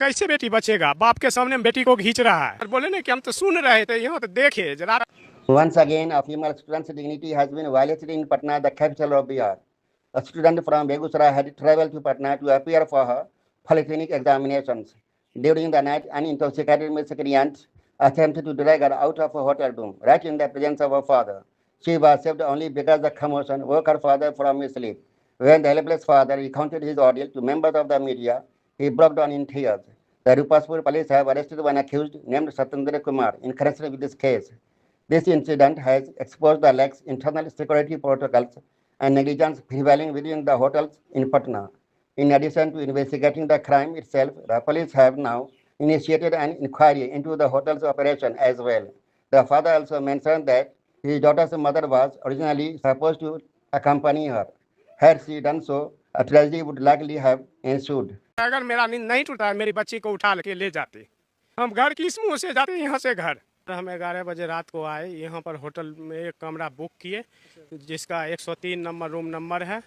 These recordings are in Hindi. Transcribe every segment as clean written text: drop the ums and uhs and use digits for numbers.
कैसे बेटी बचेगा? बाप के सामने बेटी को खींच रहा है और बोले ना कि हम तो सुन रहे थे, यहाँ तो देखे जरा। Once again, a female student's dignity has been violated in Patna, the capital of Bihar. A student from Begusarai had traveled to Patna to appear for her polytechnic examinations. During the night, an intoxicated miscreant attempted to drag her out of a hotel room, right in the presence of her father. She was saved only because the commotion woke her father from his sleep. When the helpless father recounted his ordeal to members of the media, he broke down in tears. The Rupaspur police have arrested one accused named Satendra Kumar in connection with this case. This incident has exposed the lax internal security protocols and negligence prevailing within the hotels in Patna. In addition to investigating the crime itself, the police have now initiated an inquiry into the hotel's operation as well. The father also mentioned that his daughter's mother was originally supposed to accompany her. Had she done so, a tragedy would likely have ensued. अगर मेरा नींद नहीं टूटा, मेरी बच्ची को उठा के ले जाते। हम घर किस मुंह से जाते यहाँ से घर? हम 11 बजे रात को आए, यहाँ पर होटल में एक कमरा बुक किए जिसका 103 नंबर रूम नंबर है।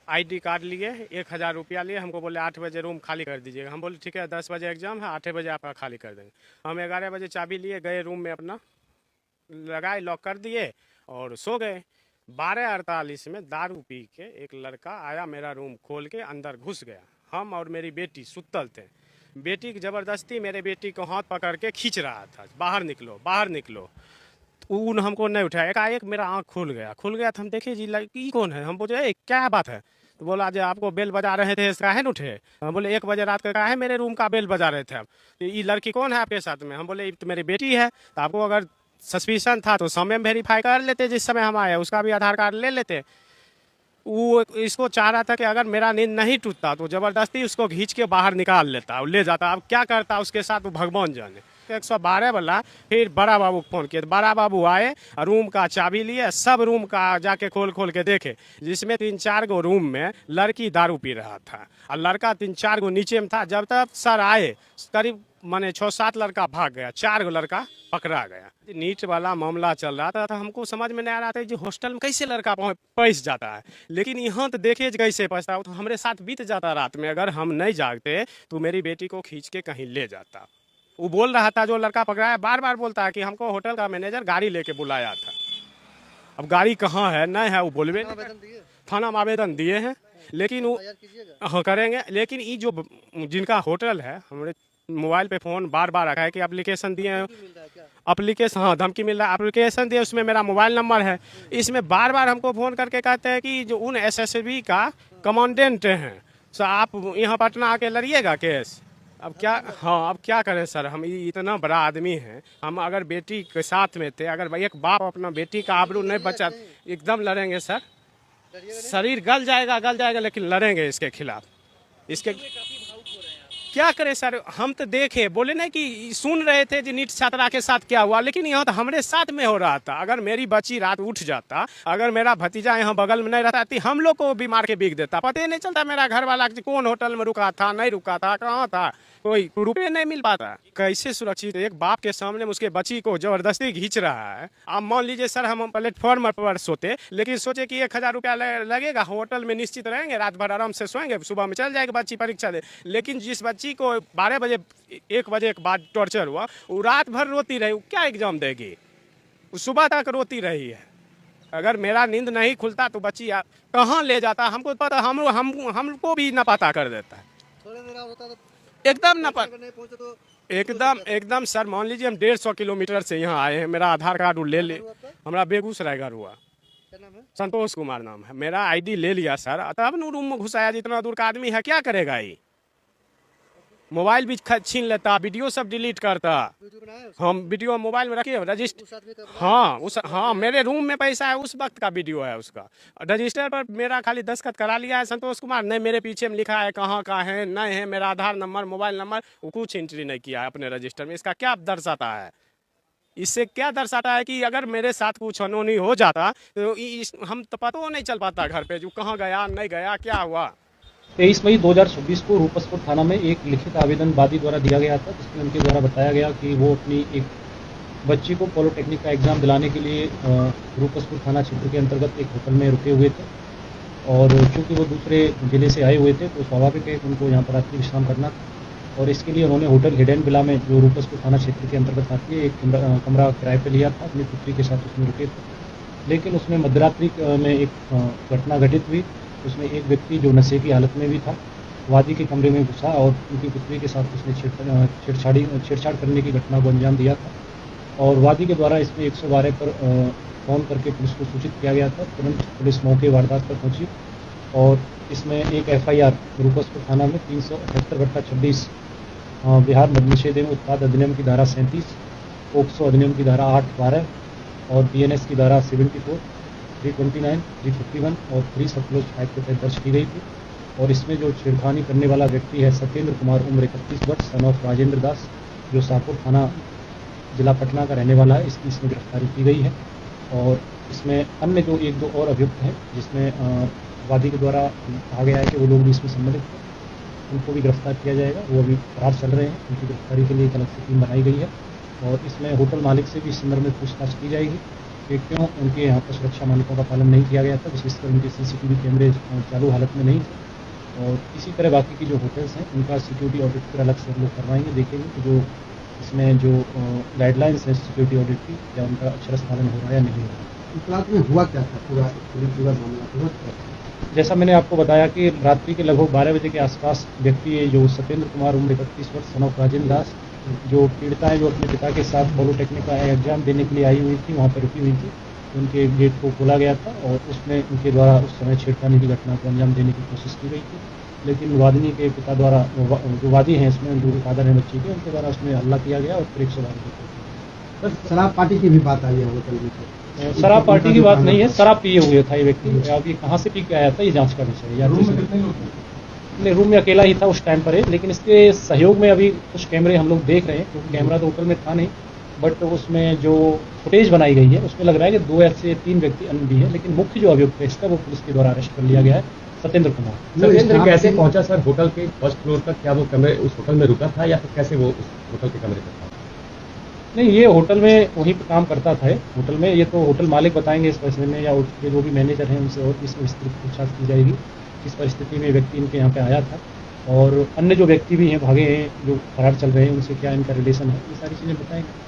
आईडी कार्ड लिए, 1000 रुपया लिए। हमको बोले 8 बजे रूम खाली कर दीजिएगा। हम बोले ठीक है, 10 बजे एग्जाम है, 8 बजे आपका खाली कर देंगे। हम 11 बजे चाबी लिए, गए रूम में, अपना लगाए, लॉक कर दिए और सो गए। 12:48 में दारू पी के एक लड़का आया, मेरा रूम खोल के अंदर घुस गया। हम और मेरी बेटी सुतल थे। बेटी की ज़बरदस्ती मेरे बेटी को हाथ पकड़ के खींच रहा था, बाहर निकलो बाहर निकलो। तो हमको नहीं उठाया। एकाएक मेरा आँख खुल गया तो हम देखे जी लड़की कौन है। हम बोले क्या बात है? तो बोला जी आपको बेल बजा रहे थे, इसका है न उठे। हम बोले 1 बजे रात का है, मेरे रूम का बेल बजा रहे थे। अब तो ये लड़की कौन है आपके साथ में? हम बोले तो मेरी बेटी है। तो आपको अगर सस्पिशन था तो समय में वेरीफाई कर लेते, जिस समय हम आए उसका भी आधार कार्ड ले लेते। वो इसको चाह रहा था कि अगर मेरा नींद नहीं टूटता तो ज़बरदस्ती उसको खींच के बाहर निकाल लेता और ले जाता। अब क्या करता उसके साथ वो भगवान जाने। 112 वाला फिर बड़ा बाबू को फ़ोन किया, तो बड़ा बाबू आए, रूम का चाबी लिए, सब रूम का जाके खोल के देखे, जिसमें 3-4 गो रूम में लड़की दारू पी रहा था और लड़का 3-4 गो नीचे में था। जब तक सर आए करीब माने 6-7 लड़का भाग गया, 4 गो लड़का पकड़ा गया। नीट वाला मामला चल रहा था, हमको समझ में नहीं आ रहा था कि हॉस्टल में कैसे लड़का पैस जाता है। लेकिन यहाँ तो देखे कैसे पैसता, तो हमारे साथ बीत जाता रात में। अगर हम नहीं जागते तो मेरी बेटी को खींच के कहीं ले जाता। वो बोल रहा था, जो लड़का पकड़ा है बार बार बोलता है कि हमको होटल का मैनेजर गाड़ी लेके बुलाया था। अब गाड़ी कहाँ है नहीं है वो बोलवे। थाना में आवेदन दिए हैं, लेकिन वो हाँ करेंगे। लेकिन ये जो जिनका होटल है, हमारे मोबाइल पे फ़ोन बार बार रखा है कि एप्लीकेशन दिए हैं, एप्लीकेशन हाँ धमकी मिल रहा है, एप्लीकेशन दिए, उसमें मेरा मोबाइल नंबर है। इसमें बार बार हमको फ़ोन करके कहते हैं कि जो उन एसएसबी का कमांडेंट हैं, सो आप यहाँ पटना आके लड़िएगा केस। अब क्या, हाँ अब क्या करें सर, हम इतना बड़ा आदमी हैं, हम अगर बेटी के साथ में थे, अगर एक बाप अपना बेटी का आबरू नहीं बचा, एकदम लड़ेंगे सर। शरीर गल जाएगा लेकिन लड़ेंगे इसके खिलाफ। इसके क्या करें सर, हम तो देखे, बोले ना कि सुन रहे थे कि नीट छात्रा के साथ क्या हुआ, लेकिन यहाँ तो हमारे साथ में हो रहा था। अगर मेरी बच्ची रात उठ जाता, अगर मेरा भतीजा यहाँ बगल में नहीं रहता तो हम लोग को भी मार के बिक देता। पता ही नहीं चलता मेरा घर वाला कौन होटल में रुका था, नहीं रुका था, कहाँ था, कोई रुपये नहीं मिल पाता। कैसे सुरक्षित? एक बाप के सामने उसके बच्ची को जबरदस्ती खींच रहा है। अब मान लीजिए सर हम प्लेटफॉर्म पर सोते, लेकिन सोचे कि 1000 रुपया लगेगा, होटल में निश्चित रहेंगे, रात भर आराम से सोएंगे, सुबह में चल जाएगी बच्ची परीक्षा दे। लेकिन जिस बच्ची को 12 बजे 1 बजे के बाद टॉर्चर हुआ, वो रात भर रोती रही, वो क्या एग्जाम देगी? वो सुबह तक रोती रही है। अगर मेरा नींद नहीं खुलता तो बच्ची कहाँ ले जाता हमको पता, हमको भी न पता कर देता है। एकदम न पता, एकदम सर मान लीजिए हम 150 किलोमीटर से यहाँ आए हैं। मेरा आधार कार्ड ले ले, हमारा बेगूसराय घर हुआ, संतोष कुमार नाम है। मेरा आईडी ले लिया सर, तब न रूम में घुसाया। जितना दूर का आदमी है क्या करेगा? ये मोबाइल भी छीन लेता, वीडियो सब डिलीट करता। हम वीडियो मोबाइल में रखिए, रजिस्टर हाँ मेरे रूम में पैसा है, उस वक्त का वीडियो है उसका। रजिस्टर पर मेरा खाली दस्तखत करा लिया है संतोष कुमार, नहीं मेरे पीछे में लिखा है कहाँ का है, नहीं है मेरा आधार नंबर, मोबाइल नंबर, वो कुछ एंट्री नहीं किया है अपने रजिस्टर में। इसका क्या दर्शाता है? इससे क्या दर्शाता है कि अगर मेरे साथ कुछ अनहोनी हो जाता तो हम तो पता नहीं चल पाता घर पे, जो कहाँ गया नहीं गया क्या हुआ। 23 मई 2026 को रूपसपुर थाना में एक लिखित आवेदन वादी द्वारा दिया गया था, जिसमें उनके द्वारा बताया गया कि वो अपनी एक बच्ची को पॉलिटेक्निक का एग्ज़ाम दिलाने के लिए रूपसपुर थाना क्षेत्र के अंतर्गत एक होटल में रुके हुए थे। और चूँकि वो दूसरे ज़िले से आए हुए थे तो स्वाभाविक है कि उनको यहाँ पर रात्रि विश्राम करना था। और इसके लिए उन्होंने होटल हिडन विला में, जो रूपसपुर थाना क्षेत्र के अंतर्गत आती है, एक कमरा किराए पर लिया था। अपनी पुत्री के साथ उसमें रुके थे, लेकिन उसमें मध्यरात्रि में एक घटना घटित हुई। उसमें एक व्यक्ति जो नशे की हालत में भी था, वादी के कमरे में घुसा और उनकी पुत्री के साथ उसने छेड़छाड़ करने की घटना को अंजाम दिया था। और वादी के द्वारा इसमें 112 पर फ़ोन करके पुलिस को सूचित किया गया था। तुरंत पुलिस मौके वारदात पर पहुंची और इसमें एक FIR रूपसपुर थाना में 378/26 बिहार मद्य निषेध एवं उत्पाद अधिनियम की धारा 37, पोक्सो अधिनियम की धारा 8/12 और BNS की धारा 74, 329, 351 और 3 सतलुज एक्ट के तहत दर्ज की गई थी। और इसमें जो छेड़खानी करने वाला व्यक्ति है सत्येंद्र कुमार, उम्र 31 वर्ष, सन ऑफ राजेंद्र दास, जो शाहपुर थाना जिला पटना का रहने वाला है, इसकी इसमें गिरफ्तारी की गई है। और इसमें अन्य जो 1-2 और अभियुक्त हैं, जिसमें वादी के द्वारा कहा गया है कि वो लोग भी इसमें सम्मिलित हैं, उनको भी गिरफ्तार किया जाएगा। वो अभी फरार चल रहे हैं, उनकी गिरफ्तारी के लिए एक अलग से टीम बनाई गई है। और इसमें होटल मालिक से भी इस संदर्भ में पूछताछ की जाएगी कि क्यों उनके यहाँ पर सुरक्षा मानकों का पालन नहीं किया गया था, विशेषकर उनके CCTV कैमरे चालू हालत में नहीं थे। और इसी तरह बाकी की जो होटल्स हैं, उनका सिक्योरिटी ऑडिट फिर अलग से हम लोग करवाएंगे, देखेंगे कि जो इसमें जो गाइडलाइंस है सिक्योरिटी ऑडिट की, क्या उनका अक्षरश पालन हो रहा है या नहीं हो रहा है। रात में हुआ क्या था, पूरा मामला हुआ क्या था? जैसा मैंने आपको बताया कि रात्रि के लगभग 12 बजे के आसपास व्यक्ति है, जो सत्येंद्र कुमार, उम्र 31 वर्ष, सन ऑफ राजेंद्र दास, जो पीड़िता है, जो अपने पिता के साथ पॉलिटेक्निक का एग्जाम देने के लिए आई हुई थी, वहाँ पर रुकी हुई थी। उनके गेट को खोला गया था और उसमें उनके द्वारा उस समय छेड़खानी की घटना को अंजाम देने की कोशिश की गई थी। लेकिन वादिनी के पिता द्वारा, जो वादी हैं इसमें, जो फादर हैं बच्चे के, उनके द्वारा उसमें हमला किया गया और फिर 112 सर, शराब पार्टी की भी बात आई है होटल में। शराब पार्टी की बात नहीं है, शराब पिए हुए था ये व्यक्ति। अब ये कहाँ से पी के आया था, ये जांच का विषय है। नहीं, रूम में अकेला ही था उस टाइम पर, लेकिन इसके सहयोग में अभी कुछ कैमरे हम लोग देख रहे हैं, क्योंकि कैमरा तो होटल में था नहीं, बट उसमें जो फुटेज बनाई गई है उसमें लग रहा है कि 2 से 3 व्यक्ति अन्य भी हैं। लेकिन मुख्य जो अभियुक्त है इसका, वो पुलिस के द्वारा अरेस्ट कर लिया गया है, सत्येंद्र कुमार। सत्येंद्र कैसे पहुंचा सर होटल के फर्स्ट फ्लोर तक? क्या वो कमरे उस होटल में रुका था या फिर कैसे वो उस होटल के कमरे पर था? नहीं, ये होटल में वहीं पर काम करता था। होटल में, ये तो होटल मालिक बताएंगे इस फैसले में, या उसके जो भी मैनेजर हैं उनसे और इसमें विस्तृत पूछताछ की जाएगी किस परिस्थिति में व्यक्ति इनके यहाँ पे आया था। और अन्य जो व्यक्ति भी हैं भागे हैं, जो फरार चल रहे हैं, उनसे क्या इनका रिलेशन है, ये सारी चीज़ें बताएंगे।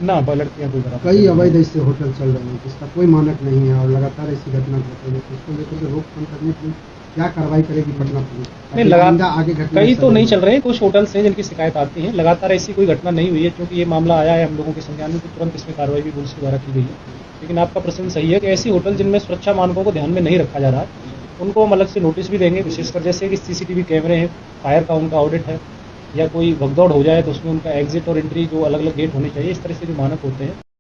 ना लड़कियाँ कोई बराबर, कई अवैध ऐसे होटल चल रहे हैं जिसका कोई मानक नहीं है और लगातार ऐसी घटना घट रही है, तो इसको लेकर के रोकथाम करने के लिए क्या कार्रवाई करेगी पटना पुलिस? नहीं, लगातार कई तो नहीं चल रहे हैं, कुछ होटल्स हैं जिनकी शिकायत आती है। लगातार ऐसी कोई घटना नहीं हुई है, क्योंकि ये मामला आया है हम लोगों के संज्ञान में, तो तुरंत इसमें कार्रवाई भी पुलिस के द्वारा की गई है। लेकिन आपका प्रश्न सही है कि ऐसी होटल जिनमें सुरक्षा मानकों को ध्यान में नहीं रखा जा रहा है, उनको हम अलग से नोटिस भी देंगे। विशेषकर जैसे कि CCTV कैमरे हैं, फायर का उनका ऑडिट है, या कोई भगदौड़ हो जाए तो उसमें उनका एग्जिट और एंट्री जो अलग अलग गेट होने चाहिए, इस तरह से जो मानक होते हैं